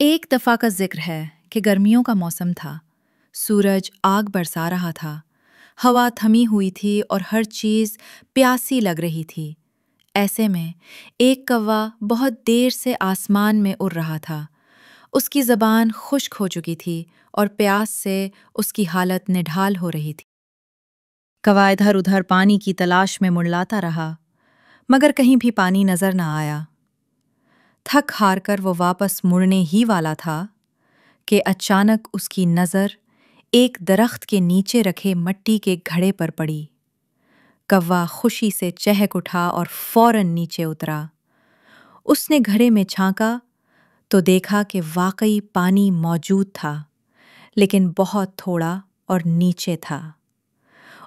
ایک دفعہ کا ذکر ہے کہ گرمیوں کا موسم تھا، سورج آگ برسا رہا تھا، ہوا تھمی ہوئی تھی اور ہر چیز پیاسی لگ رہی تھی۔ ایسے میں ایک کوا بہت دیر سے آسمان میں اڑ رہا تھا۔ اس کی زبان خشک ہو چکی تھی اور پیاس سے اس کی حالت نڈھال ہو رہی تھی۔ کوا ادھر ادھر پانی کی تلاش میں منڈلاتا رہا، مگر کہیں بھی پانی نظر نہ آیا۔ تھک ہار کر وہ واپس مڑنے ہی والا تھا کہ اچانک اس کی نظر ایک درخت کے نیچے رکھے مٹی کے گھڑے پر پڑی۔ کوا خوشی سے چہک اٹھا اور فوراً نیچے اترا۔ اس نے گھڑے میں جھانکا تو دیکھا کہ واقعی پانی موجود تھا، لیکن بہت تھوڑا اور نیچے تھا۔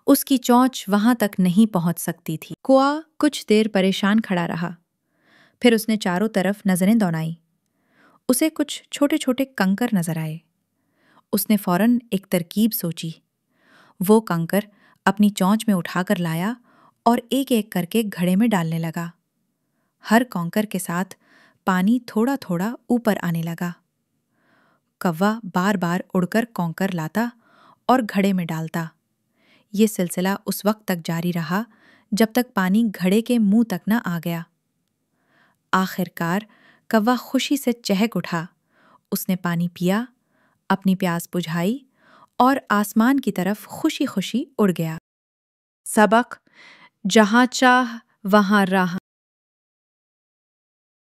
اس کی چونچ وہاں تک نہیں پہنچ سکتی تھی۔ کوا کچھ دیر پریشان کھڑا رہا، پھر اس نے چاروں طرف نظریں دوڑائیں۔ اسے کچھ چھوٹے چھوٹے کنکر نظر آئے۔ اس نے فوراً ایک ترکیب سوچی۔ وہ کنکر اپنی چونچ میں اٹھا کر لایا اور ایک ایک کر کے گھڑے میں ڈالنے لگا۔ ہر کنکر کے ساتھ پانی تھوڑا تھوڑا اوپر آنے لگا۔ کوا بار بار اڑ کر کنکر لاتا اور گھڑے میں ڈالتا۔ یہ سلسلہ اس وقت تک جاری رہا جب تک پانی گھڑے کے منہ تک نہ آ گیا۔ آخر کار کوا خوشی سے چہک اٹھا۔ اس نے پانی پیا، اپنی پیاس بجھائی اور آسمان کی طرف خوشی خوشی اڑ گیا۔ سبق: جہاں چاہ وہاں راہ۔